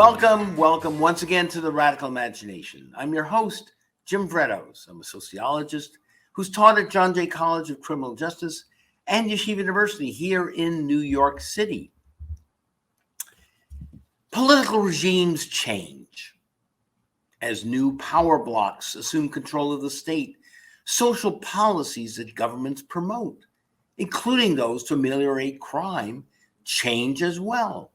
Welcome once again to the Radical Imagination. I'm your host, Jim Vrettos. I'm a sociologist who's taught at John Jay College of Criminal Justice and Yeshiva University here in New York City. Political regimes change as new power blocks assume control of the state. Social policies that governments promote, including those to ameliorate crime, change as well.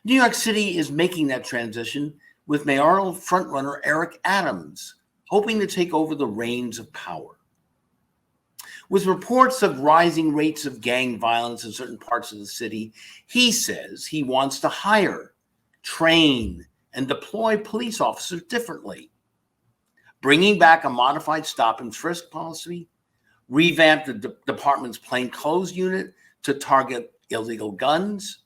New York City is making that transition with mayoral frontrunner Eric Adams, hoping to take over the reins of power. With reports of rising rates of gang violence in certain parts of the city, he says he wants to hire, train, and deploy police officers differently, bringing back a modified stop and frisk policy, revamp the department's plainclothes unit to target illegal guns,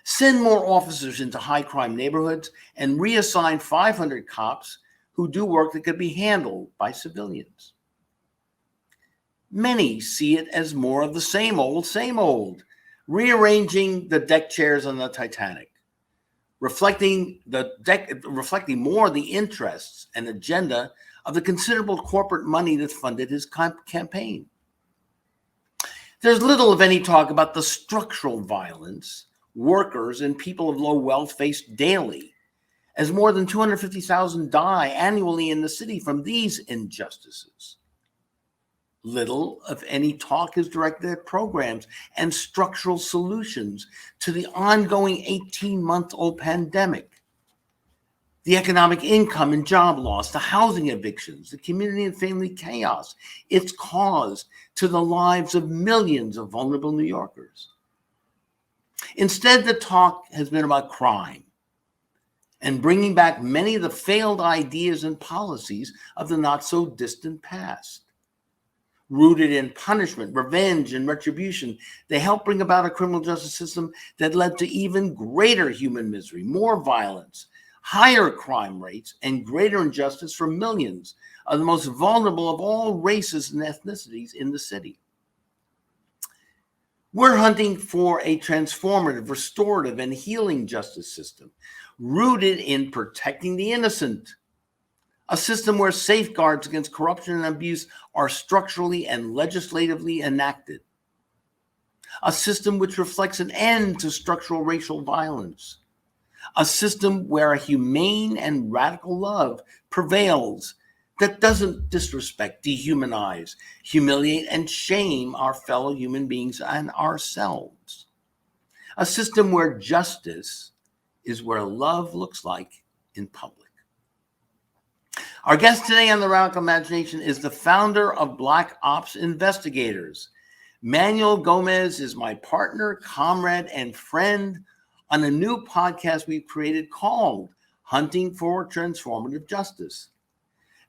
send more officers into high-crime neighborhoods, and reassign 500 cops who do work that could be handled by civilians. Many see it as more of the same old, rearranging the deck chairs on the Titanic, reflecting more the interests and agenda of the considerable corporate money that funded his campaign. There's little, if any, talk about the structural violence workers and people of low wealth face daily, as more than 250,000 die annually in the city from these injustices. Little, if any, talk is directed at programs and structural solutions to the ongoing 18-month-old pandemic, the economic income and job loss, the housing evictions, the community and family chaos it's caused to the lives of millions of vulnerable New Yorkers. Instead, the talk has been about crime and bringing back many of the failed ideas and policies of the not-so-distant past. Rooted in punishment, revenge, and retribution, they help bring about a criminal justice system that led to even greater human misery, more violence, higher crime rates, and greater injustice for millions of the most vulnerable of all races and ethnicities in the city. We're hunting for a transformative, restorative, and healing justice system rooted in protecting the innocent, a system where safeguards against corruption and abuse are structurally and legislatively enacted, a system which reflects an end to structural racial violence, a system where a humane and radical love prevails that doesn't disrespect, dehumanize, humiliate, and shame our fellow human beings and ourselves. A system where justice is where love looks like in public. Our guest today on the Radical Imagination is the founder of Black Ops Investigators. Manuel Gomez is my partner, comrade, and friend on a new podcast we've created called Hunting for Transformative Justice.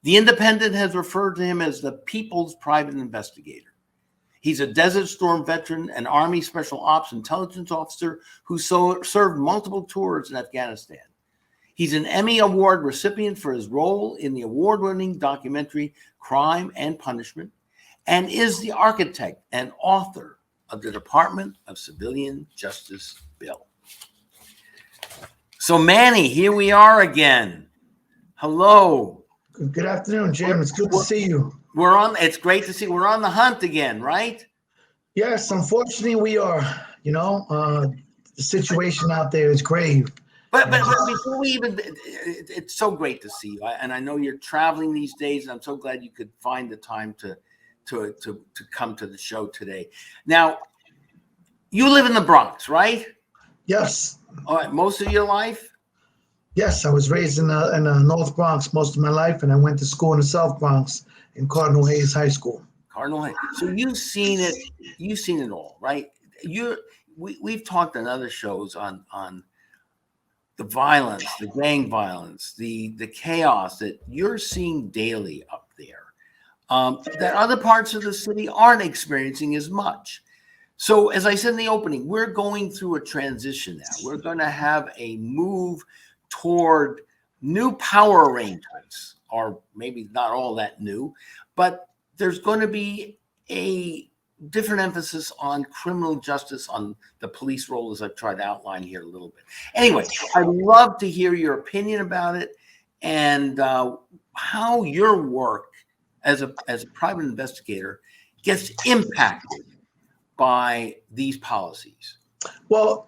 The Independent has referred to him as the people's private investigator. He's a Desert Storm veteran, an Army Special Ops intelligence officer who served multiple tours in Afghanistan. He's an Emmy Award recipient for his role in the award-winning documentary Crime and Punishment, and is the architect and author of the Department of Civilian Justice Bill. So Manny, here we are again. Hello. Good afternoon, Jim. It's good to see you. It's great to see. We're on the hunt again, right? Yes, unfortunately we are. The situation out there is grave. But before we even, it's so great to see you. And I know you're traveling these days, and I'm so glad you could find the time to come to the show today. Now, you live in the Bronx, right? Yes. All right. Most of your life? Yes, I was raised in the North Bronx most of my life, and I went to school in the South Bronx in Cardinal Hayes High School. Cardinal Hayes. So you've seen it. You've seen it all, right? We've talked on other shows on the violence, the gang violence, the chaos that you're seeing daily up there, that other parts of the city aren't experiencing as much. So as I said in the opening, we're going through a transition now. We're going to have a move toward new power arrangements, or maybe not all that new, but there's going to be a different emphasis on criminal justice, on the police role, as I've tried to outline here a little bit. Anyway, I'd love to hear your opinion about it and how your work as a private investigator gets impacted by these policies. Well,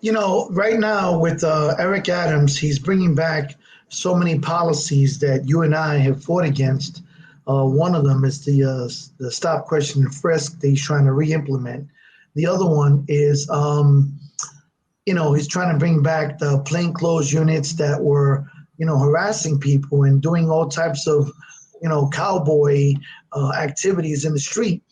right now with Eric Adams, he's bringing back so many policies that you and I have fought against. One of them is the stop, question, and frisk that he's trying to re-implement. The other one is, he's trying to bring back the plainclothes units that were, harassing people and doing all types of, cowboy activities in the street.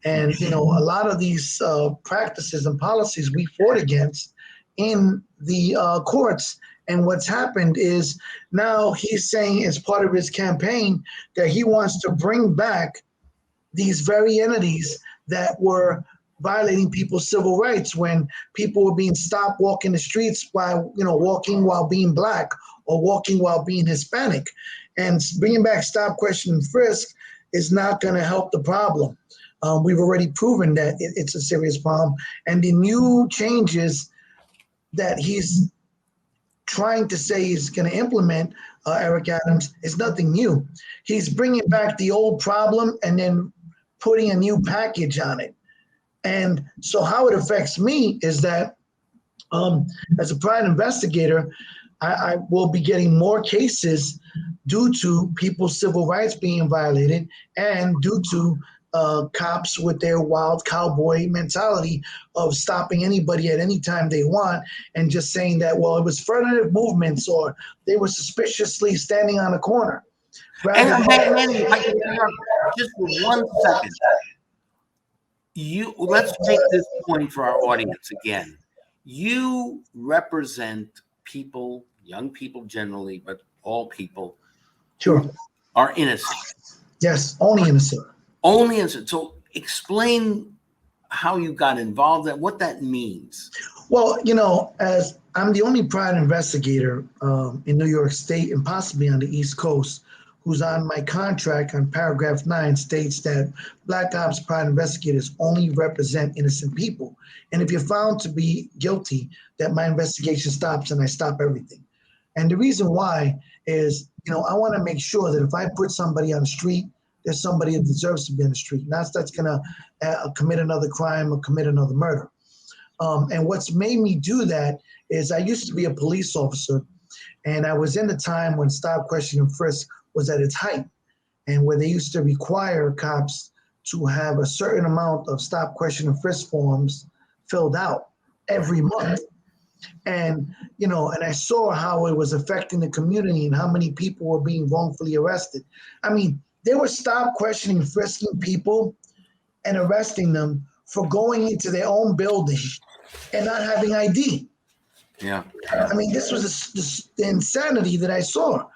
And, a lot of these practices and policies we fought against in the courts. And what's happened is now he's saying as part of his campaign that he wants to bring back these very entities that were violating people's civil rights when people were being stopped walking the streets while, walking while being black or walking while being Hispanic. And bringing back stop, question, and frisk is not going to help the problem. We've already proven that it's a serious problem. And the new changes that he's trying to say he's going to implement, Eric Adams, is nothing new. He's bringing back the old problem and then putting a new package on it. And so how it affects me is that as a private investigator, I will be getting more cases due to people's civil rights being violated and due to cops with their wild cowboy mentality of stopping anybody at any time they want and just saying that, well, it was furtive movements or they were suspiciously standing on a corner. And Manny, if I can interrupt just for 1 second. Let's make this point for our audience again. You represent people, young people generally, but all people Sure. are innocent. Yes, only innocent. Only innocent. So explain how you got involved and what that means. Well, as I'm the only private investigator in New York State and possibly on the East Coast who's on my contract on paragraph 9 states that Black Ops private investigators only represent innocent people. And if you're found to be guilty, that my investigation stops and I stop everything. And the reason why is, I want to make sure that if I put somebody on the street, there's somebody that deserves to be on the street, not that's going to commit another crime or commit another murder. And what's made me do that is I used to be a police officer, and I was in the time when stop, question, and frisk was at its height, and where they used to require cops to have a certain amount of stop, question, and frisk forms filled out every month. And, and I saw how it was affecting the community and how many people were being wrongfully arrested. I mean, they were stop, questioning, frisking people and arresting them for going into their own building and not having ID. Yeah. I mean, this was the insanity that I saw.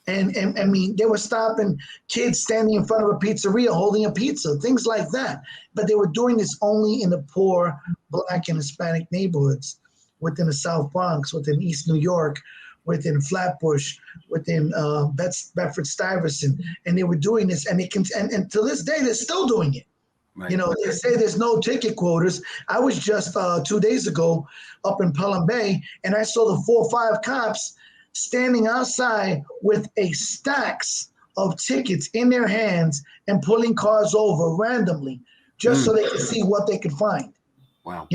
And I mean, they were stopping kids standing in front of a pizzeria holding a pizza, things like that. But they were doing this only in the poor Black and Hispanic neighborhoods within the South Bronx, within East New York, within Flatbush, within Bedford-Stuyvesant. And they were doing this, and and to this day, they're still doing it. Right. They say there's no ticket quotas. I was just 2 days ago up in Pelham Bay, and I saw the 4 or 5 cops standing outside with stacks of tickets in their hands and pulling cars over randomly just so they could see what they could find. Wow.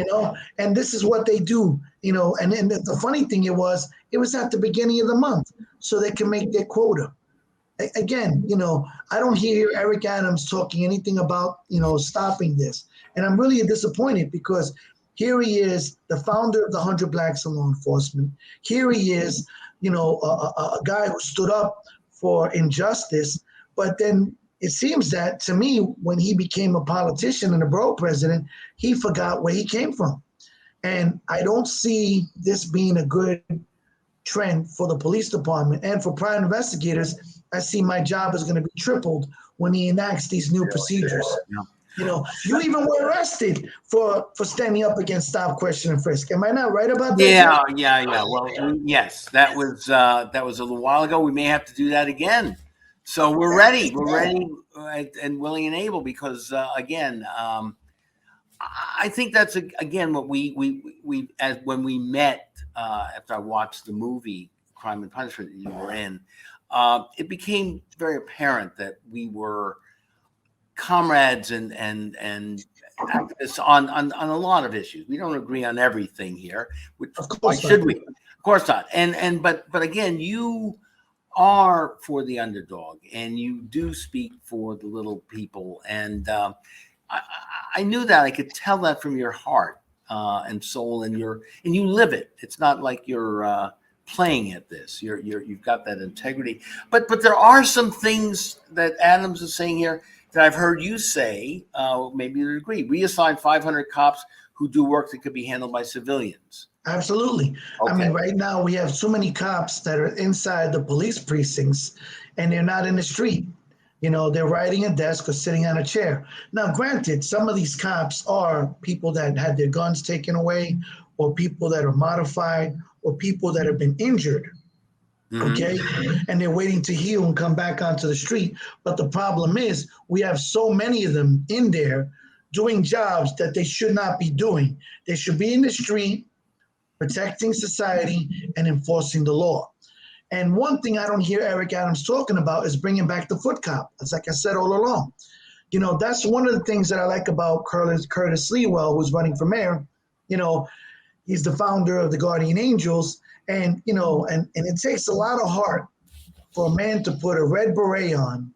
And this is what they do, and the funny thing it was at the beginning of the month so they can make their quota. Again, I don't hear Eric Adams talking anything about, stopping this. And I'm really disappointed because here he is, the founder of the 100 Blacks in Law Enforcement. Here he is, a guy who stood up for injustice. But then it seems that, to me, when he became a politician and a borough president, he forgot where he came from. And I don't see this being a good trend for the police department and for private investigators. I see my job is going to be tripled when he enacts these new procedures. Yeah. You even were arrested for standing up against stop, question, and frisk. Am I not right about that? Yeah. Well, yes, that was a little while ago. We may have to do that again. So we're ready. We're ready and willing and able because, again, I think that's again what we as when we met after I watched the movie Crime and Punishment that you were in, it became very apparent that we were comrades and activists on a lot of issues. We don't agree on everything here, which why should we? Of course not. But again, you are for the underdog, and you do speak for the little people, and I knew that. I could tell that from your heart and soul, and you live it. It's not like you're playing at this. You've got that integrity. But there are some things that Adams is saying here that I've heard you say. Maybe you agree. Reassign 500 cops who do work that could be handled by civilians. Absolutely. Okay. I mean, right now we have so many cops that are inside the police precincts, and they're not in the street. You know, they're riding a desk or sitting on a chair. Now, granted, some of these cops are people that had their guns taken away, or people that are modified, or people that have been injured. Okay. And they're waiting to heal and come back onto the street. But the problem is we have so many of them in there doing jobs that they should not be doing. They should be in the street protecting society and enforcing the law. And one thing I don't hear Eric Adams talking about is bringing back the foot cop. It's like I said all along. You know, that's one of the things that I like about Curtis Leewell, who's running for mayor. You know, he's the founder of the Guardian Angels. And, you know, and it takes a lot of heart for a man to put a red beret on,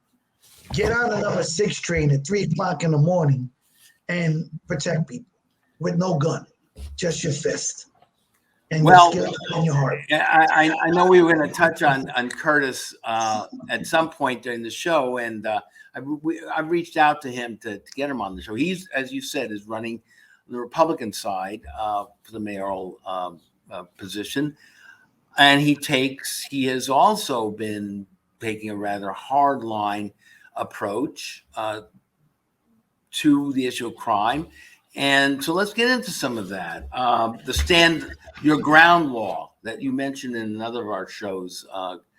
get on a number 6 train at 3 o'clock in the morning and protect people with no gun, just your fist. And well, your skill and your heart. I know we were going to touch on Curtis at some point during the show, and I've reached out to him to get him on the show. He's, as you said, is running the Republican side for the mayoral position. And he has also been taking a rather hardline approach to the issue of crime. And so let's get into some of that. The stand your ground law that you mentioned in another of our shows.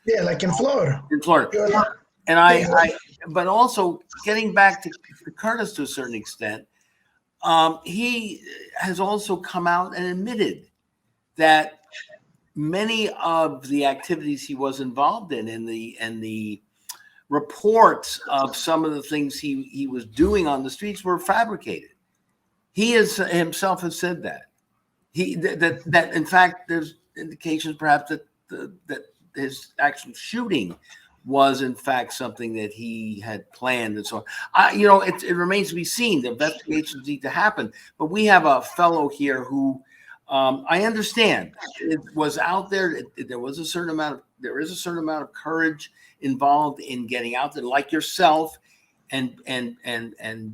Yeah, like in Florida. In Florida. And but also getting back to Curtis to a certain extent, he has also come out and admitted that many of the activities he was involved in and the reports of some of the things he was doing on the streets were fabricated. He himself has said that that in fact there's indications perhaps that his actual shooting was in fact something that he had planned and so on. It remains to be seen. The investigations need to happen, but we have a fellow here who. I understand it was out there. There is a certain amount of courage involved in getting out there, like yourself, and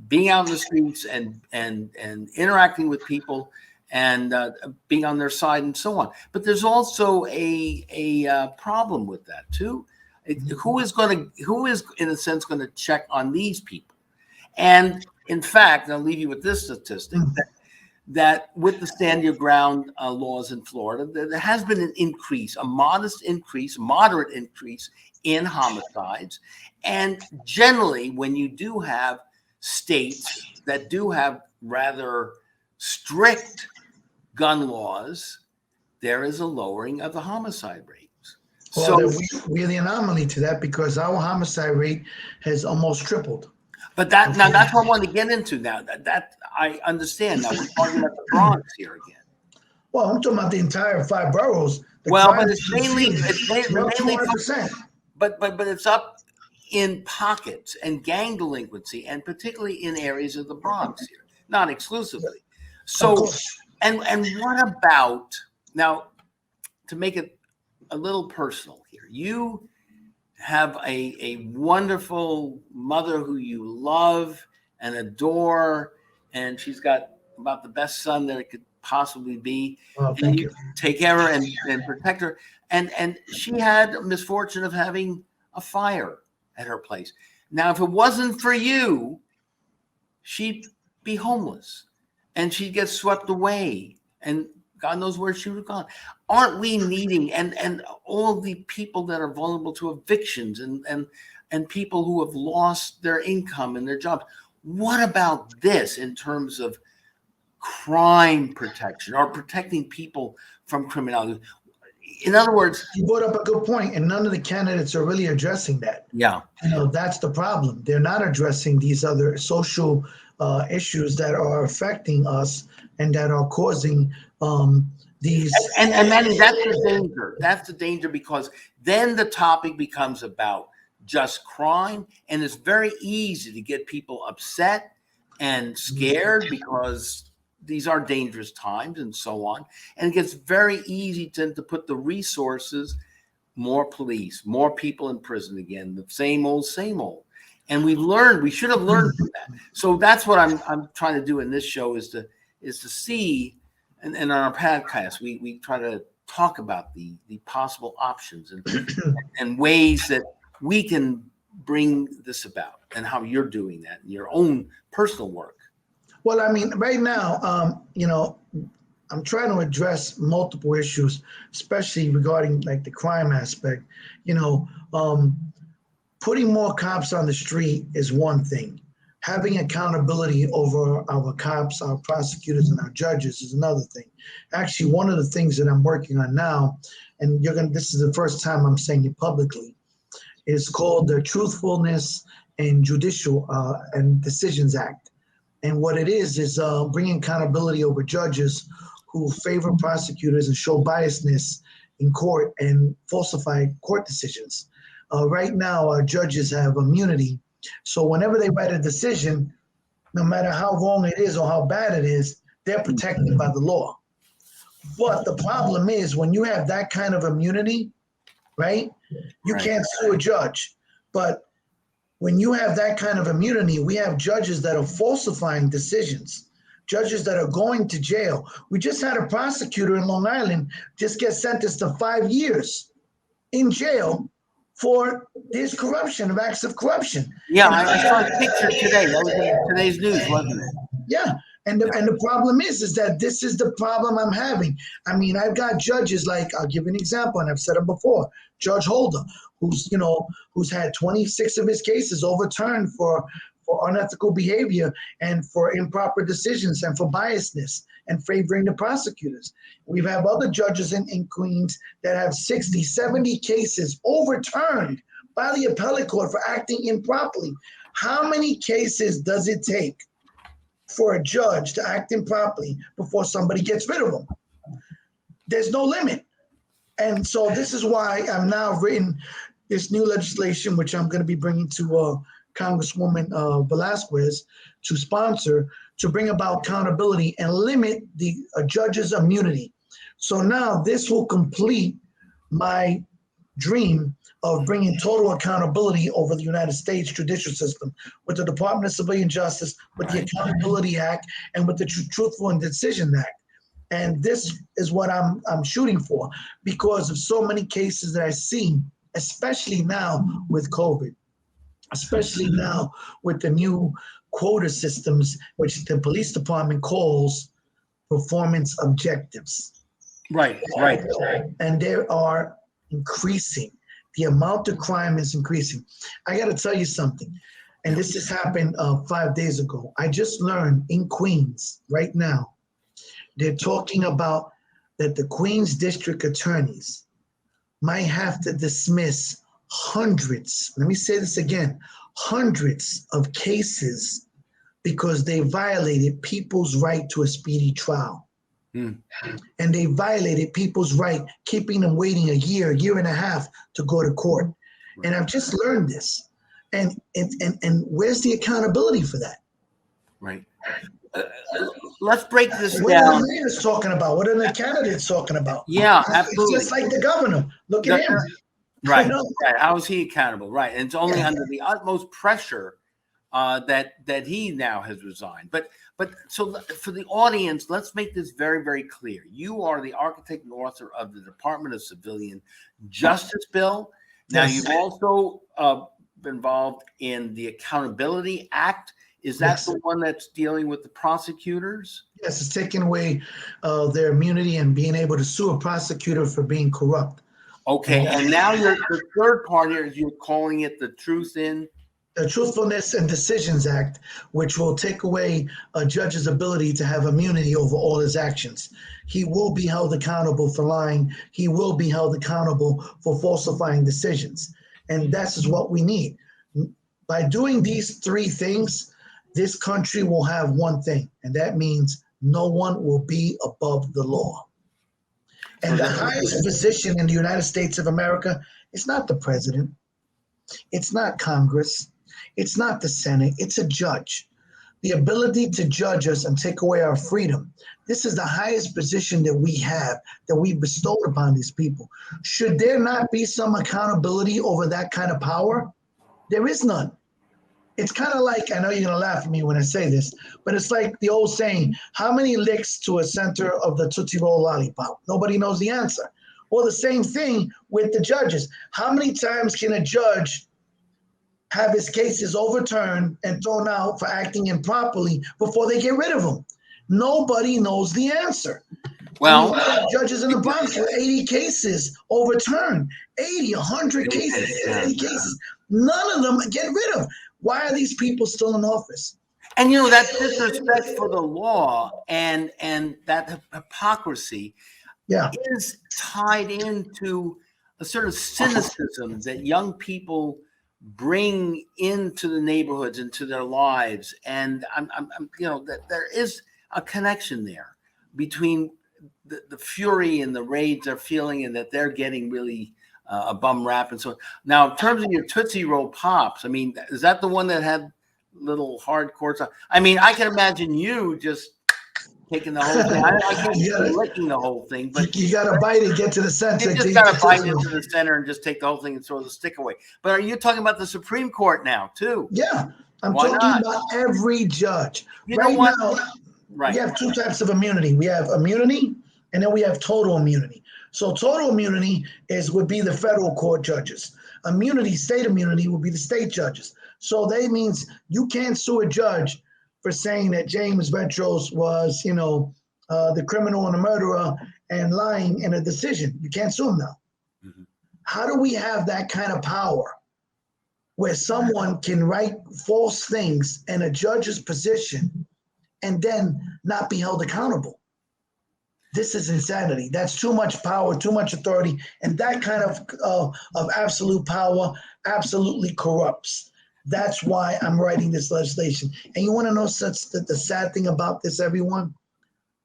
being out in the streets and interacting with people and being on their side and so on. But there's also a problem with that too. Who is in a sense going to check on these people? And in fact, I'll leave you with this statistic. That with the stand your ground laws in Florida, there has been an increase, a moderate increase in homicides. And generally, when you do have states that do have rather strict gun laws, there is a lowering of the homicide rates. Well, we're the anomaly to that because our homicide rate has almost tripled. But now that's what I want to get into now. That I understand. Now we're talking about the Bronx here again. Well, I'm talking about the entire 5 boroughs. But it's mainly 200%. But it's up in pockets and gang delinquency, and particularly in areas of the Bronx here, not exclusively. So, and what about now? To make it a little personal here, you have a wonderful mother who you love and adore, and she's got about the best son that it could possibly be. Oh, thank you. Take care of her and protect her. And she had a misfortune of having a fire at her place. Now, if it wasn't for you, she'd be homeless and she'd get swept away, and God knows where she would have gone. Aren't we needing and all the people that are vulnerable to evictions and people who have lost their income and their jobs? What about this in terms of crime protection or protecting people from criminality. In other words, you brought up a good point, and none of the candidates are really addressing that. yeah. That's the problem. They're not addressing these other social issues that are affecting us and that are causing these. And Manny, that's the danger. That's the danger, because then the topic becomes about just crime, and it's very easy to get people upset and scared because these are dangerous times and so on. And it gets very easy to put the resources, more police, more people in prison again, the same old, same old. And we should have learned from that. So that's what I'm trying to do in this show is to see, and on our podcast, we try to talk about the possible options and ways that we can bring this about, and how you're doing that in your own personal work. Well, I mean, right now, I'm trying to address multiple issues, especially regarding like the crime aspect. Putting more cops on the street is one thing. Having accountability over our cops, our prosecutors, and our judges is another thing. Actually, one of the things that I'm working on now, and this is the first time I'm saying it publicly, is called the Truthfulness and Judicial and Decisions Act. And what it is bringing accountability over judges who favor prosecutors and show biasness in court and falsify court decisions. Right now, our judges have immunity. So whenever they write a decision, no matter how wrong it is or how bad it is, they're protected by the law. But the problem is when you have that kind of immunity, right, you can't sue a judge. But when you have that kind of immunity, we have judges that are falsifying decisions, judges that are going to jail. We just had a prosecutor in Long Island just get sentenced to 5 years in jail for this corruption, of acts of corruption. Yeah, I saw a picture today. That was in today's news, wasn't it? Yeah. And the problem is that this is the problem I'm having. I mean, I've got judges like, I'll give you an example, and I've said it before, Judge Holder, who's had 26 of his cases overturned for unethical behavior and for improper decisions and for biasness and favoring the prosecutors. We have other judges in Queens that have 60, 70 cases overturned by the appellate court for acting improperly. How many cases does it take for a judge to act improperly before somebody gets rid of them? There's no limit. And so this is why I've now written this new legislation, which I'm going to be bringing to Congresswoman Velasquez to sponsor, to bring about accountability and limit the judge's immunity. So now this will complete my dream of bringing total accountability over the United States judicial system with the Department of Civilian Justice, with the Accountability Act, and with the Truthful and Decision Act. And this is what I'm shooting for, because of so many cases that I see, especially now with COVID, especially now with the new quota systems, which the police department calls performance objectives. Right. And they are increasing. The amount of crime is increasing. I got to tell you something, and this just happened 5 days ago. I just learned in Queens right now, they're talking about that the Queens district attorneys might have to dismiss hundreds, let me say this again, hundreds of cases because they violated people's right to a speedy trial. And they violated people's right, keeping them waiting a year and a half to go to court. And I've just learned this. And where's the accountability for that? Right. Let's break this what down. What are the mayors talking about? What are the candidates talking about? Yeah, absolutely. It's just like the governor. Look at him. Right. How is he accountable? Right. And it's only under the utmost pressure that he now has resigned. But so for the audience, let's make this very, very clear. You are the architect and author of the Department of Civilian Justice Bill. Now, you've also been involved in the Accountability Act. Is that the one that's dealing with the prosecutors? Yes, it's taking away their immunity and being able to sue a prosecutor for being corrupt. Okay, and now the third part here is you're calling it the Truth in the Truthfulness and Decisions Act, which will take away a judge's ability to have immunity over all his actions. He will be held accountable for lying. He will be held accountable for falsifying decisions. And that's what we need. By doing these three things, this country will have one thing, and that means no one will be above the law. And the highest position in the United States of America is not the president. It's not Congress. It's not the Senate. It's a judge. The ability to judge us and take away our freedom. This is the highest position that we have, that we bestowed upon these people. Should there not be some accountability over that kind of power? There is none. It's kind of like, I know you're going to laugh at me when I say this, but it's like the old saying, how many licks to a center of the Tootsie Roll lollipop? Nobody knows the answer. Well, the same thing with the judges. How many times can a judge have his cases overturned and thrown out for acting improperly before they get rid of them? Nobody knows the answer. Well, we have judges in the Bronx with 80 cases overturned, 80, 100 cases, 50 cases. None of them get rid of. Why are these people still in office? And that disrespect for the law and that hypocrisy is tied into a sort of cynicism that young people bring into the neighborhoods, into their lives. And I'm that there is a connection there between the fury and the rage they're feeling, and that they're getting really a bum rap and so on. Now, in terms of your Tootsie Roll Pops, I mean, is that the one that had little hardcore stuff? I mean, I can imagine you just taking the whole thing. I can't see licking the whole thing, but you got to bite it, get to the center. You just got to bite into the center and just take the whole thing and throw the stick away. But are you talking about the Supreme Court now, too? Yeah, I'm talking about every judge. Right now, we have two types of immunity. We have immunity, and then we have total immunity. So total immunity would be the federal court judges. Immunity, state immunity, would be the state judges. So that means you can't sue a judge for saying that James Vrettos was, the criminal and the murderer and lying in a decision. You can't sue him now. Mm-hmm. How do we have that kind of power where someone can write false things in a judge's position and then not be held accountable? This is insanity. That's too much power, too much authority, and that kind of absolute power absolutely corrupts. That's why I'm writing this legislation. And you want to know the sad thing about this, everyone?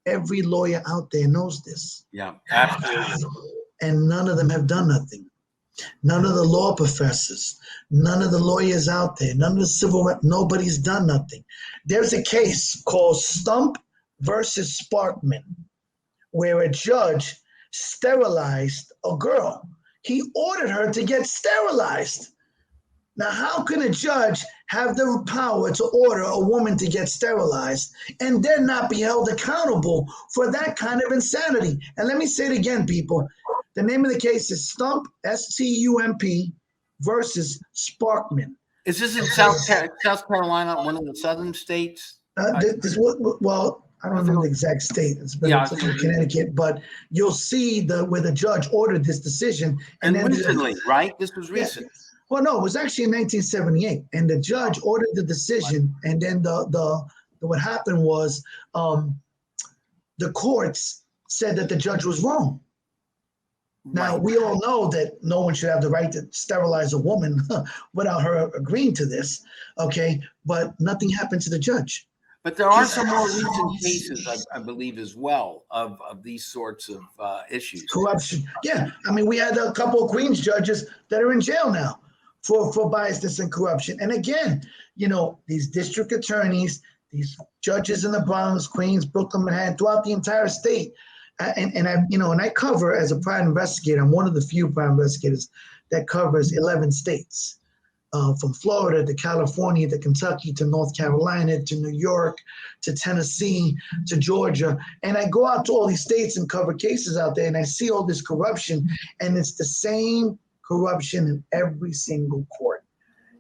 Every lawyer out there knows this. Yeah, absolutely. And none of them have done nothing. None of the law professors, none of the lawyers out there, none of the civil rep, nobody's done nothing. There's a case called Stump versus Sparkman, where a judge sterilized a girl. He ordered her to get sterilized. Now, how can a judge have the power to order a woman to get sterilized and then not be held accountable for that kind of insanity? And let me say it again, people. The name of the case is Stump, S-T-U-M-P, versus Sparkman. Is this in South Carolina, one of the southern states? Well, I don't know the exact state. It's been Connecticut, but you'll see where the judge ordered this decision. And recently, right? This was recent. Yeah. Well, no, it was actually in 1978, and the judge ordered the decision, and then what happened was the courts said that the judge was wrong. Now, we all know that no one should have the right to sterilize a woman without her agreeing to this, okay? But nothing happened to the judge. But there are some more recent cases, I believe, as well, of these sorts of issues. Corruption. Yeah. I mean, we had a couple of Queens judges that are in jail now for biasness and corruption. And again, these district attorneys, these judges in the Bronx, Queens, Brooklyn, Manhattan, throughout the entire state. And I cover, as a private investigator, I'm one of the few private investigators that covers 11 states. From Florida to California to Kentucky to North Carolina to New York to Tennessee to Georgia. And I go out to all these states and cover cases out there, and I see all this corruption, and it's the same corruption in every single court.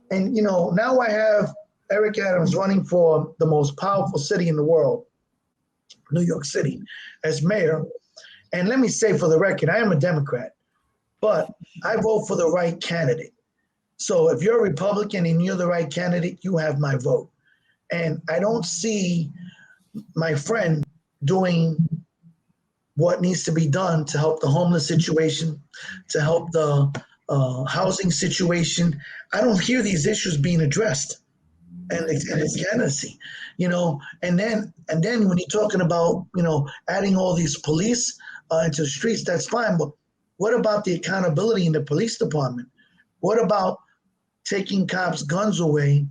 And, now I have Eric Adams running for the most powerful city in the world, New York City, as mayor. And let me say, for the record, I am a Democrat, but I vote for the right candidate. So if you're a Republican and you're the right candidate, you have my vote. And I don't see my friend doing what needs to be done to help the homeless situation, to help the housing situation. I don't hear these issues being addressed, and it's candidacy, And then when you're talking about adding all these police into the streets, that's fine. But what about the accountability in the police department? What about taking cops' guns away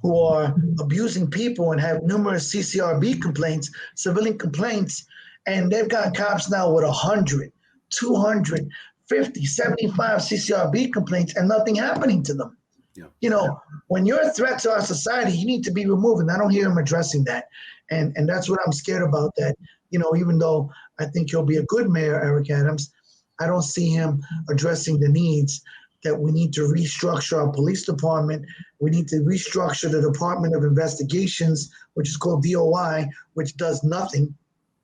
who are abusing people and have numerous CCRB complaints, civilian complaints, and they've got cops now with 100, 250, 75 CCRB complaints and nothing happening to them. Yeah. When you're a threat to our society, you need to be removed. And I don't hear him addressing that. And that's what I'm scared about, that, even though I think he'll be a good mayor, Eric Adams, I don't see him addressing the needs that we need to restructure our police department. We need to restructure the Department of Investigations, which is called DOI, which does nothing.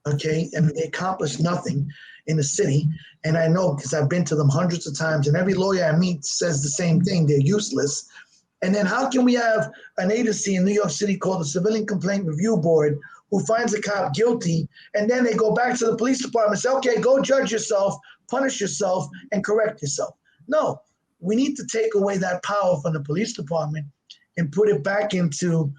Okay, I mean, they accomplish nothing in the city. And I know because I've been to them hundreds of times, and every lawyer I meet says the same thing. They're useless. And then how can we have an agency in New York City called the Civilian Complaint Review Board who finds a cop guilty, and then they go back to the police department and say, okay, go judge yourself, punish yourself, and correct yourself? No, we need to take away that power from the police department and put it back into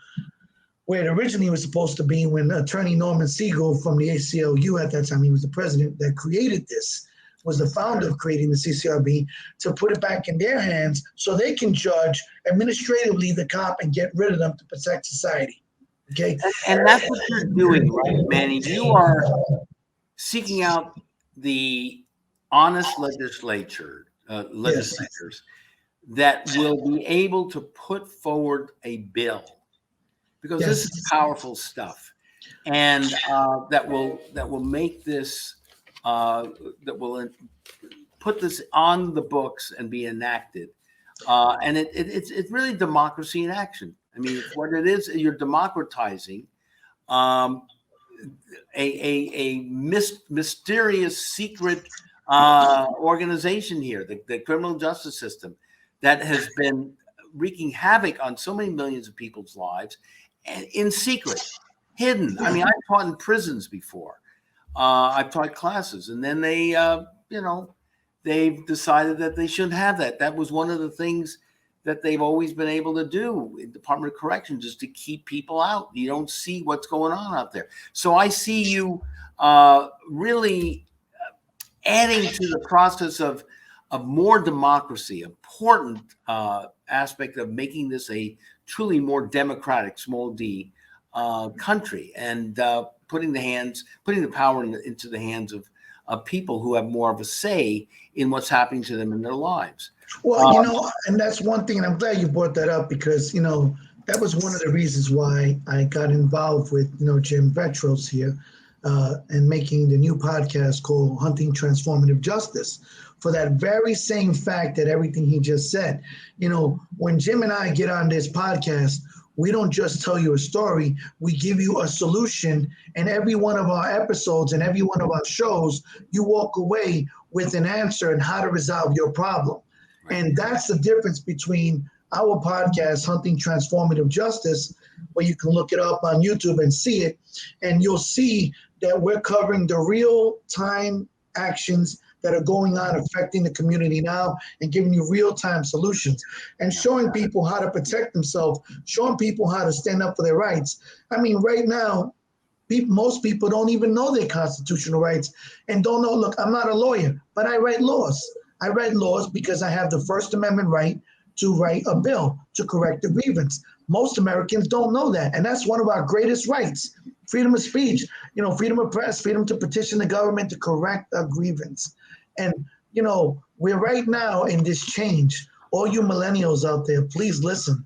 where it originally was supposed to be, when Attorney Norman Siegel from the ACLU, at that time he was the president that created this, was the founder of creating the CCRB, to put it back in their hands so they can judge administratively the cop and get rid of them to protect society. Okay. And that's what you're doing, right, Manny? You are seeking out the honest legislators that will be able to put forward a bill, because this is powerful stuff, and that will make this that will put this on the books and be enacted, and it's really democracy in action. I mean, what it is, you're democratizing a mysterious secret organization here, the criminal justice system, that has been wreaking havoc on so many millions of people's lives, and in secret, hidden. I mean, I've taught in prisons before. I've taught classes, and then they've decided that they shouldn't have that. That was one of the things that they've always been able to do in Department of Corrections, is to keep people out. You don't see what's going on out there. So I see you really adding to the process of more democracy, important aspect of making this a truly more democratic, small d, country, and putting the power into the hands of people who have more of a say in what's happening to them in their lives. Well, and that's one thing, and I'm glad you brought that up, because, that was one of the reasons why I got involved with, Jim Vrettos here, and making the new podcast called Hunting Transformative Justice, for that very same fact, that everything he just said. When Jim and I get on this podcast, we don't just tell you a story, we give you a solution. And every one of our episodes and every one of our shows, you walk away with an answer on how to resolve your problem. And that's the difference between our podcast, Hunting Transformative Justice, where you can look it up on YouTube and see it. And you'll see that we're covering the real-time actions that are going on, affecting the community now, and giving you real-time solutions, and showing people how to protect themselves, showing people how to stand up for their rights. I mean, right now, most people don't even know their constitutional rights, and don't know. Look, I'm not a lawyer, but I write laws. I write laws because I have the First Amendment right to write a bill to correct a grievance. Most Americans don't know that, and that's one of our greatest rights. Freedom of speech, freedom of press, freedom to petition the government to correct a grievance. And, we're right now in this change. All you millennials out there, please listen.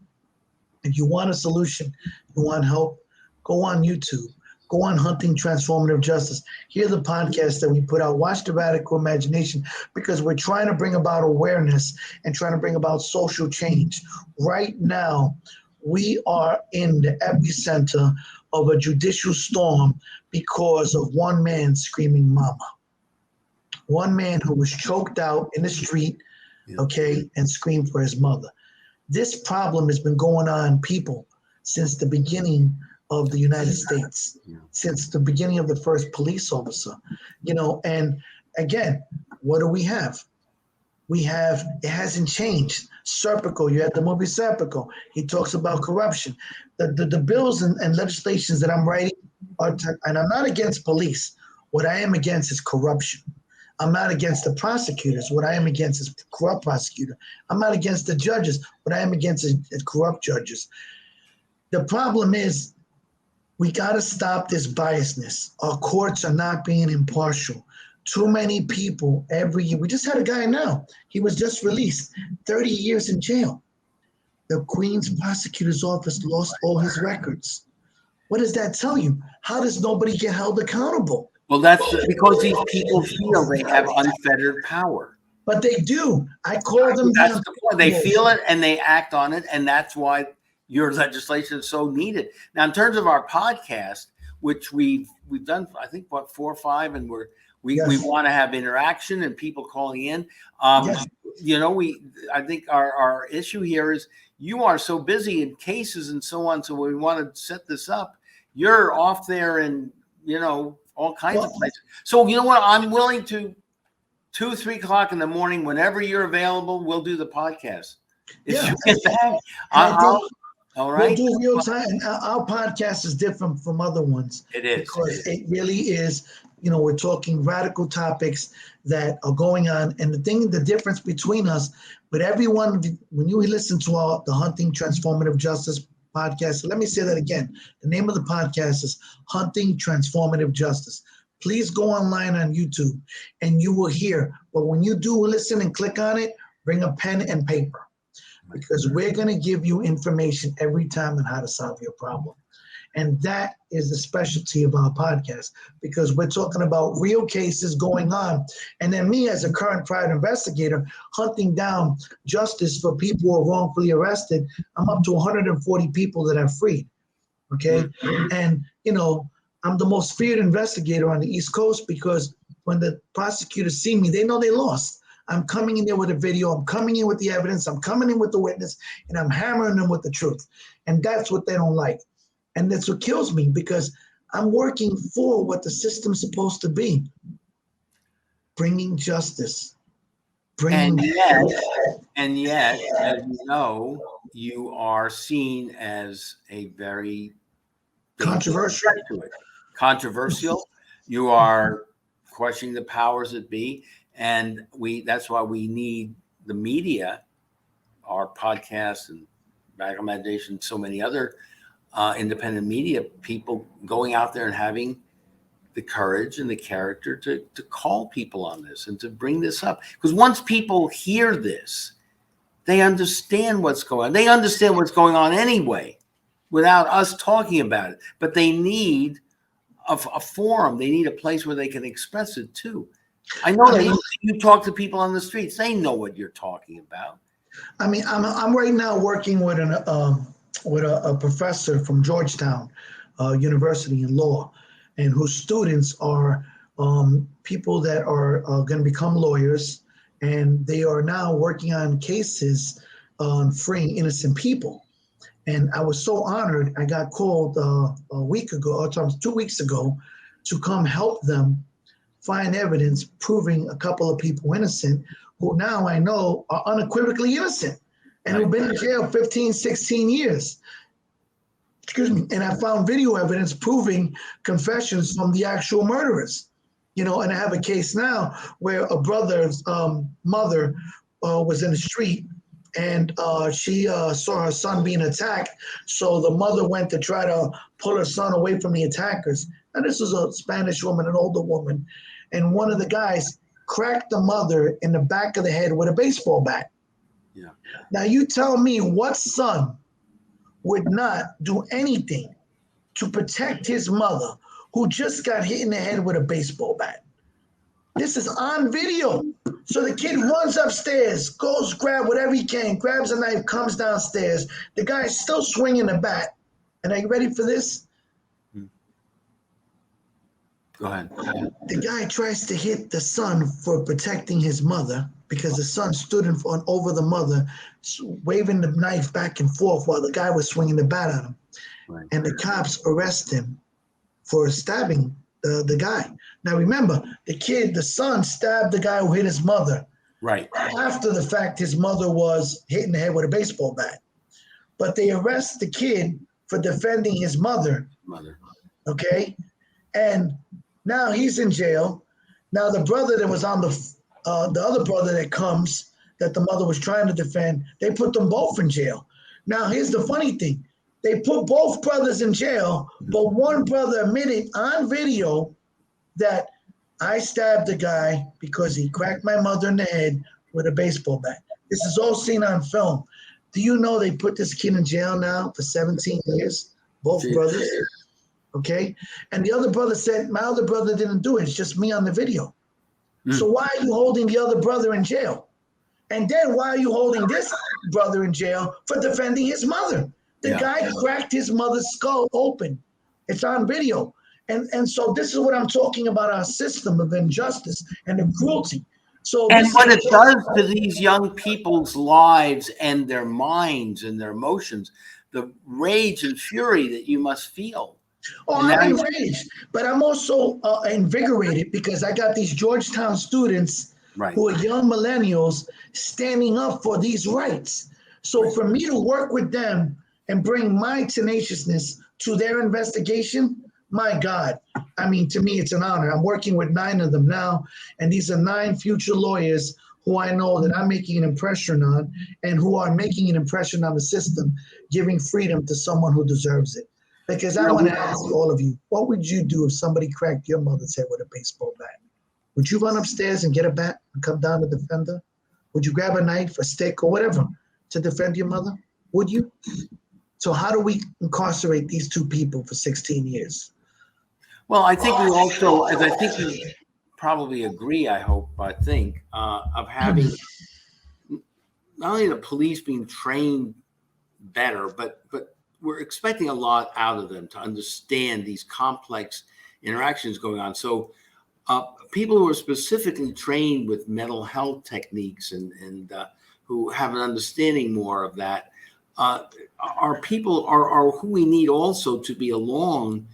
If you want a solution, you want help, go on YouTube. Go on Hunting Transformative Justice. Hear the podcast that we put out. Watch the Radical Imagination, because we're trying to bring about awareness and trying to bring about social change. Right now, we are in the epicenter of a judicial storm because of one man screaming mama. One man who was choked out in the street, okay, and screamed for his mother. This problem has been going on, people, since the beginning of the United States, since the beginning of the first police officer, and again, what do we have? It hasn't changed. Serpico, you had the movie Serpico. He talks about corruption. The bills and legislations that I'm writing and I'm not against police. What I am against is corruption. I'm not against the prosecutors. What I am against is corrupt prosecutor. I'm not against the judges. What I am against is corrupt judges. The problem is we got to stop this biasness. Our courts are not being impartial. Too many people every year. We just had a guy now. He was just released, 30 years in jail. The Queen's prosecutor's office lost all his records. What does that tell you? How does nobody get held accountable? Well, that's because these people feel they have unfettered power. But they do. I call them. That's the point. They feel it and they act on it, and that's why your legislation is so needed. Now, in terms of our podcast, which we've done, I think, 4 or 5, and we want to have interaction and people calling in. I think our issue here is you are so busy in cases and so on. So we want to set this up. You're off there in all kinds of places. So you know what? I'm willing to 2, 3 o'clock in the morning, whenever you're available, we'll do the podcast. If you get back, all right. We'll do real time. And our podcast is different from other ones. It is. Because it really is, we're talking radical topics that are going on. And the difference between us, but everyone, when you listen to the Hunting Transformative Justice podcast, let me say that again. The name of the podcast is Hunting Transformative Justice. Please go online on YouTube and you will hear. But when you do listen and click on it, bring a pen and paper, because we're going to give you information every time on how to solve your problem. And that is the specialty of our podcast, because we're talking about real cases going on. And then me, as a current private investigator, hunting down justice for people who are wrongfully arrested. I'm up to 140 people that I've freed. Okay. And, I'm the most feared investigator on the East Coast, because when the prosecutors see me, they know they lost. I'm coming in there with a video. I'm coming in with the evidence. I'm coming in with the witness, and I'm hammering them with the truth. And that's what they don't like. And that's what kills me, because I'm working for what the system's supposed to be. Bringing justice. And yet, as you know, you are seen as a very controversial. You are questioning the powers that be. And that's why we need the media, our podcast and Radical Imagination, so many other independent media people going out there and having the courage and the character to call people on this and to bring this up. Because once people hear this, they understand what's going on. They understand what's going on anyway without us talking about it. But they need a forum. They need a place where they can express it too. I know that you talk to people on the streets. They know what you're talking about. I mean, I'm right now working with a professor from Georgetown University in law, and whose students are people that are going to become lawyers, and they are now working on cases on freeing innocent people. And I was so honored. I got called a week ago, or 2 weeks ago, to come help them find evidence proving a couple of people innocent, who now I know are unequivocally innocent and who've been in jail 15, 16 years. Excuse me. And I found video evidence proving confessions from the actual murderers. And I have a case now where a brother's mother was in the street, and she saw her son being attacked. So the mother went to try to pull her son away from the attackers. And this was a Spanish woman, an older woman. And one of the guys cracked the mother in the back of the head with a baseball bat. Yeah. Now you tell me what son would not do anything to protect his mother, who just got hit in the head with a baseball bat. This is on video. So the kid runs upstairs, goes grab whatever he can, grabs a knife, comes downstairs. The guy's still swinging the bat. And are you ready for this? Go ahead. The guy tries to hit the son for protecting his mother, because the son stood over the mother, waving the knife back and forth while the guy was swinging the bat at him. Right. And the cops arrest him for stabbing the guy. Now remember, the son stabbed the guy who hit his mother. Right. After the fact, his mother was hit in the head with a baseball bat. But they arrest the kid for defending his mother. Okay? And now he's in jail. Now the brother that was on the other brother that comes, that the mother was trying to defend, they put them both in jail. Now here's the funny thing. They put both brothers in jail, but one brother admitted on video that I stabbed the guy because he cracked my mother in the head with a baseball bat. This is all seen on film. Do you know they put this kid in jail now for 17 years? Both brothers. Okay? And the other brother said, my other brother didn't do it. It's just me on the video. So why are you holding the other brother in jail? And then why are you holding this brother in jail for defending his mother? The guy cracked his mother's skull open. It's on video. And so this is what I'm talking about, our system of injustice and of cruelty. So and what it does to these young people's lives and their minds and their emotions, the rage and fury that you must feel. Oh, I'm enraged, but I'm also invigorated because I got these Georgetown students who are young millennials standing up for these rights. So for me to work with them and bring my tenaciousness to their investigation, my God, I mean, to me, it's an honor. I'm working with 9 of them now, and these are 9 future lawyers who I know that I'm making an impression on and who are making an impression on the system, giving freedom to someone who deserves it. Because I want to ask all of you, what would you do if somebody cracked your mother's head with a baseball bat? Would you run upstairs and get a bat and come down to defend her? Would you grab a knife, a stick, or whatever to defend your mother? Would you? So how do we incarcerate these 2 people for 16 years? Well, I think we also, as I think you probably agree, I think, of having not only the police being trained better, but we're expecting a lot out of them to understand these complex interactions going on. So people who are specifically trained with mental health techniques and who have an understanding more of that are who we need also to be along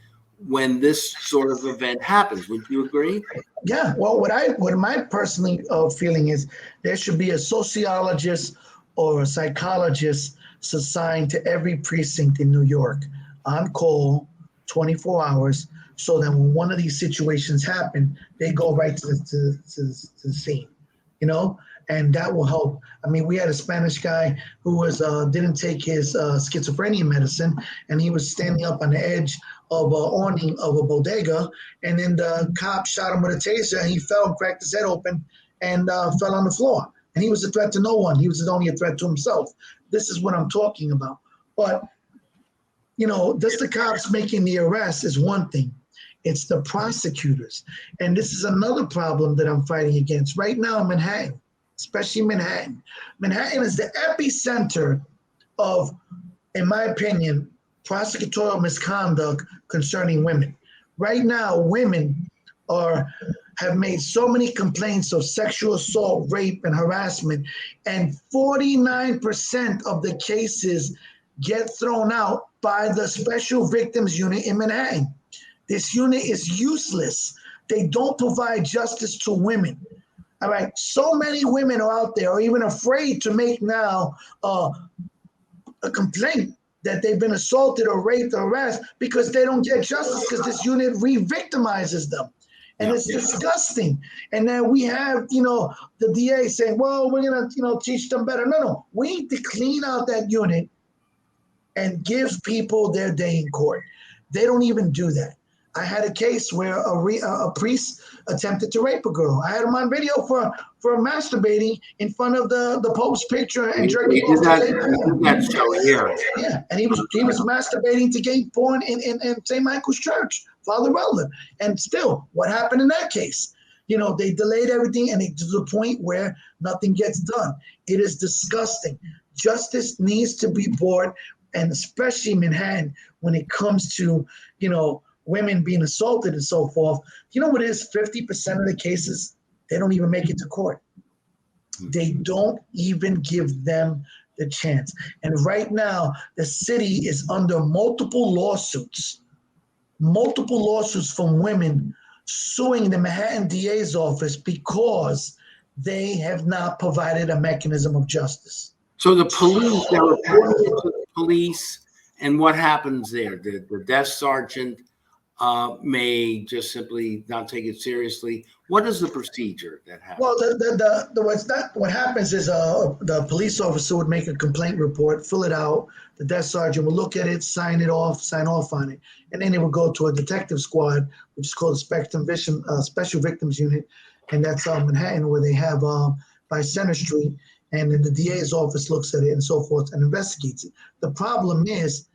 when this sort of event happens. Would you agree? Yeah. Well, what my personally feeling is there should be a sociologist or a psychologist assigned to every precinct in New York on call 24 hours so that when one of these situations happen, they go right to the scene, and that will help. I mean, we had a Spanish guy who didn't take his schizophrenia medicine, and he was standing up on the edge of an awning of a bodega, and then the cop shot him with a taser, and he fell and cracked his head open and fell on the floor. And he was a threat to no one. He was only a threat to himself. This is what I'm talking about. But, just the cops making the arrest is one thing. It's the prosecutors. And this is another problem that I'm fighting against. Right now in Manhattan, especially Manhattan. Manhattan is the epicenter of, in my opinion, prosecutorial misconduct concerning women. Right now, women have made so many complaints of sexual assault, rape, and harassment, and 49% of the cases get thrown out by the Special Victims Unit in Manhattan. This unit is useless. They don't provide justice to women. All right, so many women are out there are even afraid to make now a complaint that they've been assaulted or raped or harassed because they don't get justice because this unit re-victimizes them. And it's disgusting. And then we have, the DA saying, well, we're going to, teach them better. No. We need to clean out that unit and give people their day in court. They don't even do that. I had a case where a priest attempted to rape a girl. I had him on video for masturbating in front of the Pope's picture and jerking off to gay porn. Yeah, and he was masturbating to gay porn in St. Michael's Church, Father Weldon. And still, what happened in that case? They delayed everything and to the point where nothing gets done. It is disgusting. Justice needs to be brought, and especially in Manhattan, when it comes to, women being assaulted and so forth. You know what it is? 50% of the cases, they don't even make it to court. They don't even give them the chance. And right now, the city is under multiple lawsuits from women suing the Manhattan DA's office because they have not provided a mechanism of justice. So the police, they're reporting it to the police, and what happens there? The desk sergeant may just simply not take it seriously. What is the procedure that happens? Well, what happens is the police officer would make a complaint report, fill it out. The desk sergeant would look at it, sign off on it, and then it would go to a detective squad, which is called the Special Victims Unit, and that's Manhattan, where they have by Center Street, and then the DA's office looks at it and so forth and investigates it. The problem is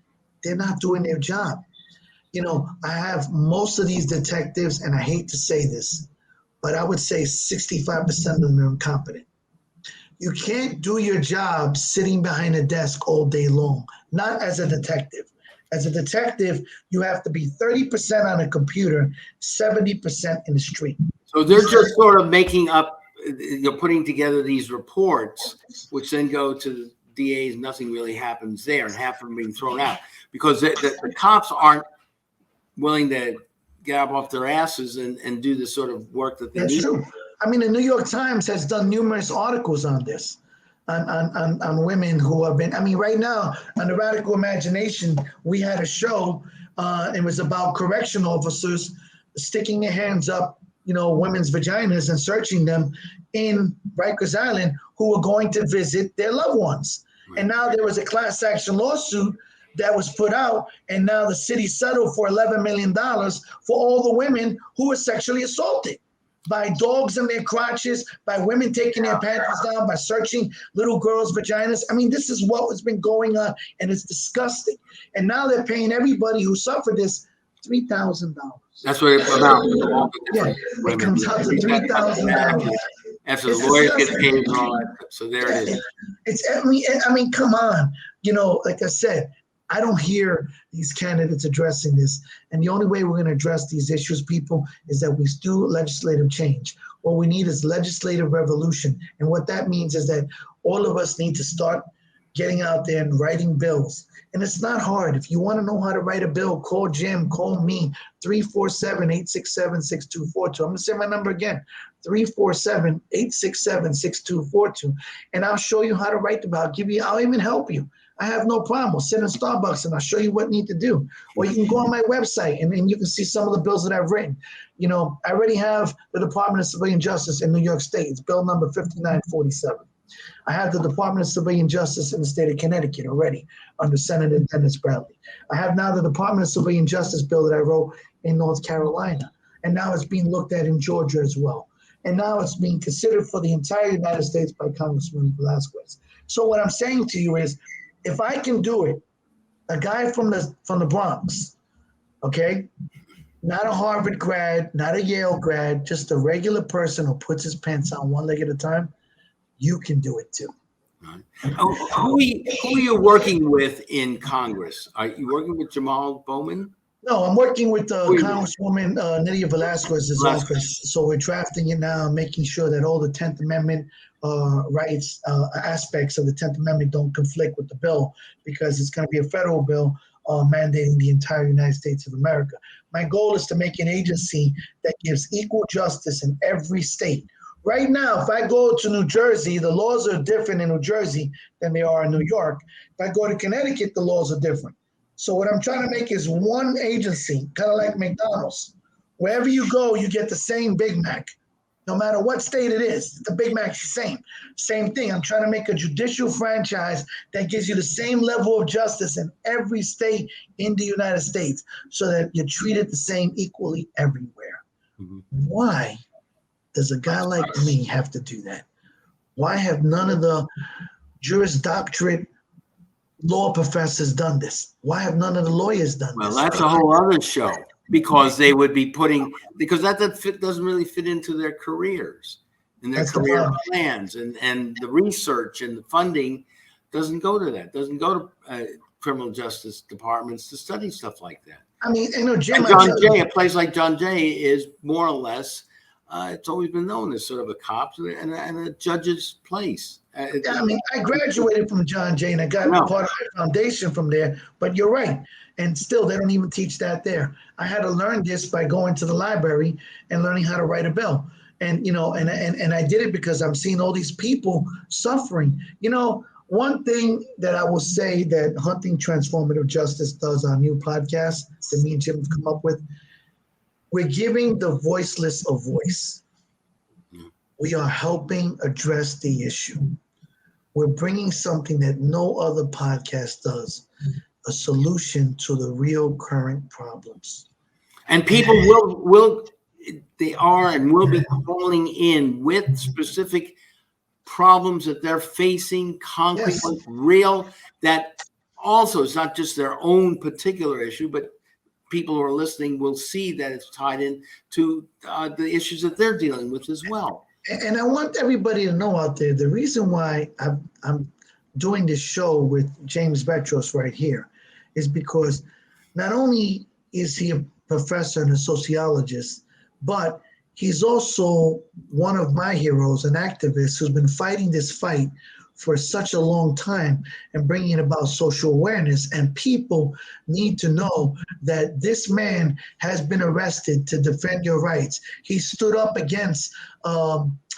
they're not doing their job. I have most of these detectives, and I hate to say this, but I would say 65% of them are incompetent. You can't do your job sitting behind a desk all day long, not as a detective. As a detective, you have to be 30% on a computer, 70% in the street. So they're just sort of making up, putting together these reports, which then go to the DAs. Nothing really happens there, and half of them being thrown out because the cops aren't willing to get up off their asses and do the sort of work that they need. That's true. I mean, the New York Times has done numerous articles on this, on women who have been, right now on the Radical Imagination, we had a show, it was about correction officers sticking their hands up, women's vaginas and searching them in Rikers Island who were going to visit their loved ones. Right. And now there was a class action lawsuit that was put out, and now the city settled for $11 million for all the women who were sexually assaulted by dogs in their crotches, by women taking their panties down, by searching little girls' vaginas. This is what has been going on, and it's disgusting. And now they're paying everybody who suffered this $3,000. That's what it amounts. Yeah, it comes out to $3,000. After the lawyer gets paid and all that. So there it is. Come on. Like I said, I don't hear these candidates addressing this. And the only way we're going to address these issues, people, is that we do legislative change. What we need is legislative revolution. And what that means is that all of us need to start getting out there and writing bills. And it's not hard. If you want to know how to write a bill, call Jim, call me, 347-867-6242. I'm going to say my number again, 347-867-6242. And I'll show you how to write the bill. I'll even help you. I have no problem. We'll sit in Starbucks and I'll show you what you need to do. Or you can go on my website and you can see some of the bills that I've written. I already have the Department of Civilian Justice in New York State. It's bill number 5947. I have the Department of Civilian Justice in the state of Connecticut already under Senator Dennis Bradley. I have now the Department of Civilian Justice bill that I wrote in North Carolina. And now it's being looked at in Georgia as well. And now it's being considered for the entire United States by Congressman Velasquez. So what I'm saying to you is, if I can do it, a guy from the Bronx, okay, not a Harvard grad, not a Yale grad, just a regular person who puts his pants on one leg at a time, you can do it too. Right. Who are you working with in Congress? Are you working with Jamal Bowman? No, I'm working with Congresswoman Nydia Velasquez's office. So we're drafting it now, making sure that all the 10th Amendment rights aspects of the 10th Amendment don't conflict with the bill, because it's going to be a federal bill mandating the entire United States of America. My goal is to make an agency that gives equal justice in every state. Right now, if I go to New Jersey, the laws are different in New Jersey than they are in New York. If I go to Connecticut, the laws are different. So what I'm trying to make is one agency, kind of like McDonald's. Wherever you go, you get the same Big Mac. No matter what state it is, the Big Mac's the same. Same thing. I'm trying to make a judicial franchise that gives you the same level of justice in every state in the United States, so that you're treated the same equally everywhere. Mm-hmm. Why does a guy like me have to do that? Why have none of the Juris Doctorate law professors done this? Why have none of the lawyers done this? Well, that's a whole other show, because they would be because that doesn't really fit into their careers and their career plans, and the research and the funding doesn't go to that. Doesn't go to criminal justice departments to study stuff like that. I mean, Jim, John Jay, a place like John Jay is more or less it's always been known as sort of a cop's and a judge's place. Yeah, I mean, I graduated from John Jay and I got No. part of my foundation from there, but you're right. And still, they don't even teach that there. I had to learn this by going to the library and learning how to write a bill. And, and I did it because I'm seeing all these people suffering. One thing that I will say that Hunting Transformative Justice does, our new podcast that me and Jim have come up with, we're giving the voiceless a voice. We are helping address the issue. We're bringing something that no other podcast does, a solution to the real current problems. And people will they are and will be calling in with specific problems that they're facing, concrete, Yes. real, that also is not just their own particular issue, but people who are listening will see that it's tied in to the issues that they're dealing with as well. And I want everybody to know out there, the reason why I'm doing this show with James Vrettos right here is because not only is he a professor and a sociologist, but he's also one of my heroes, an activist who's been fighting this fight for such a long time and bringing about social awareness. And people need to know that this man has been arrested to defend your rights. He stood up against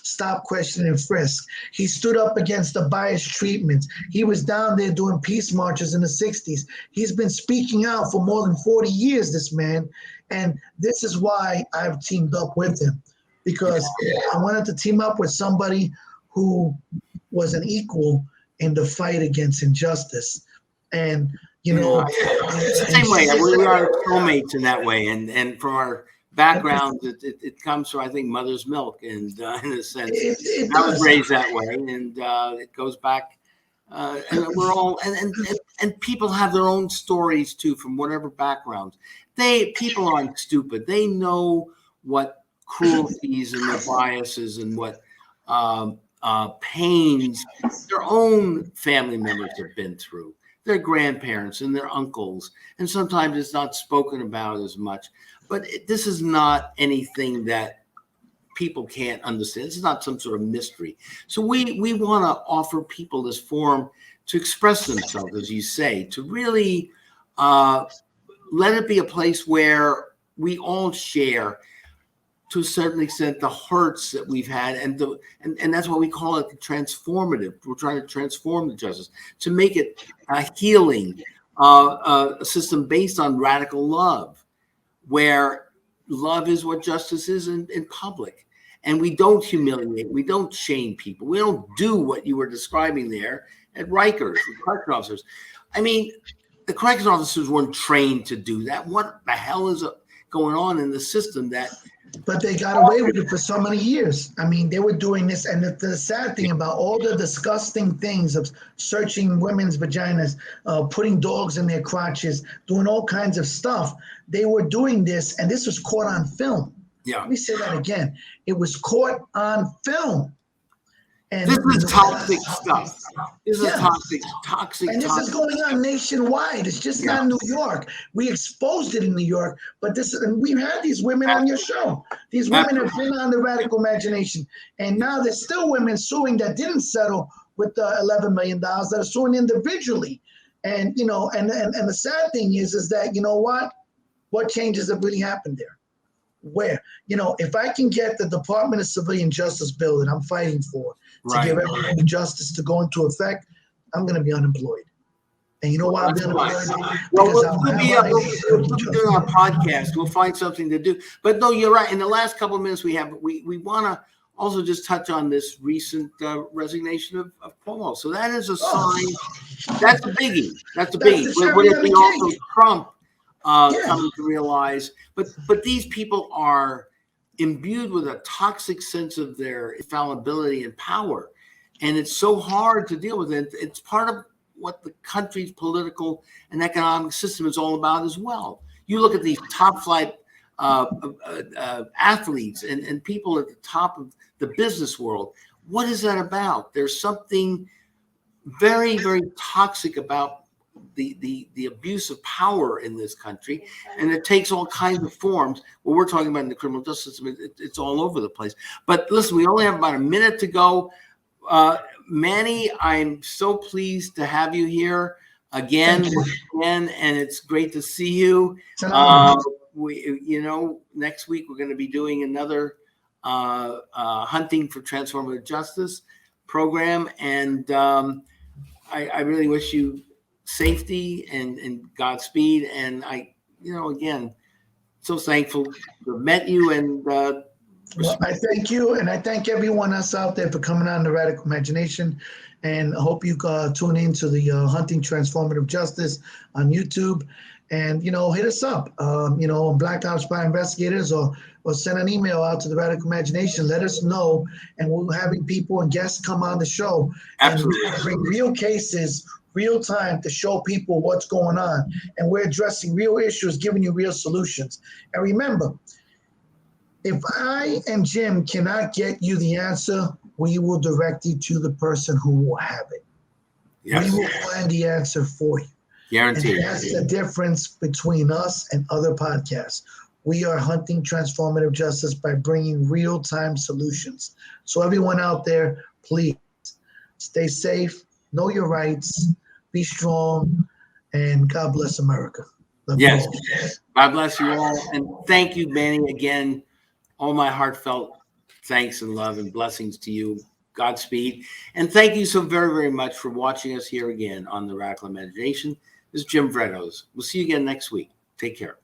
stop, question, and frisk. He stood up against the biased treatments. He was down there doing peace marches in the 60s. He's been speaking out for more than 40 years, this man. And this is why I've teamed up with him, because I wanted to team up with somebody who was an equal in the fight against injustice. And, it's the same way. We are soulmates in that way. And from our background, it comes from, I think, mother's milk, and in a sense, I was raised that way, and it goes back. And we're all and people have their own stories too, from whatever backgrounds. People aren't stupid. They know what cruelties and the biases and what pains their own family members have been through, their grandparents and their uncles, and sometimes it's not spoken about as much. But this is not anything that people can't understand. It's not some sort of mystery. So we want to offer people this forum to express themselves, as you say, to really let it be a place where we all share, to a certain extent, the hurts that we've had, and that's why we call it transformative. We're trying to transform the justice to make it a healing, a system based on radical love, where love is what justice is in public. And we don't humiliate, we don't shame people. We don't do what you were describing there at Rikers, the correction officers. I mean, the correction officers weren't trained to do that. What the hell is going on in the system that... But they got away with it for so many years. I mean, they were doing this. And the sad thing about all the disgusting things of searching women's vaginas, putting dogs in their crotches, doing all kinds of stuff, they were doing this, and this was caught on film. Yeah. Let me say that again. It was caught on film. And this is toxic stuff. This is toxic. And this is going on nationwide. It's just not New York. We exposed it in New York, but and we've had these women on your show. These women have been on the Radical Imagination, and now there's still women suing that didn't settle with the $11 million that are suing individually. And and the sad thing is that what changes have really happened there? Where if I can get the Department of Civilian Justice bill that I'm fighting for to give everyone justice to go into effect, I'm going to be unemployed. And you know why I'm unemployed? Well, we'll be doing our podcast. We'll find something to do. But no, you're right. In the last couple of minutes we have, we want to also just touch on this recent resignation of Cuomo. So that is a sign. That's a biggie. That's a biggie. Would it be also Trump coming to realize? But these people are imbued with a toxic sense of their infallibility and power, and it's so hard to deal with it. It's part of what the country's political and economic system is all about as well. You look at these top flight athletes and people at the top of the business world. What is that about? There's something very, very toxic about the abuse of power in this country, and it takes all kinds of forms. What we're talking about in the criminal justice system, it's all over the place. But listen, we only have about a minute to go. Manny, I'm so pleased to have you here again, and it's great to see you. Next week we're going to be doing another Hunting for Transformative Justice program, and I really wish you safety and Godspeed. And again, so thankful to have met you. And well, I thank you, and I thank everyone else out there for coming on the Radical Imagination. And I hope you tune into the Hunting Transformative Justice on YouTube. And, hit us up, on Black Ops by Investigators, or send an email out to the Radical Imagination. Let us know. And we're having people and guests come on the show. Absolutely. And bring real cases, real time, to show people what's going on. And we're addressing real issues, giving you real solutions. And remember, if I and Jim cannot get you the answer, we will direct you to the person who will have it. Yes. We will find the answer for you. Guaranteed. And that's the difference between us and other podcasts. We are hunting transformative justice by bringing real-time solutions. So everyone out there, please stay safe, know your rights, be strong, and God bless America. Yes. God bless you all. And thank you, Manny, again. All my heartfelt thanks and love and blessings to you. Godspeed. And thank you so very, very much for watching us here again on the Radical Imagination. This is Jim Vrettos. We'll see you again next week. Take care.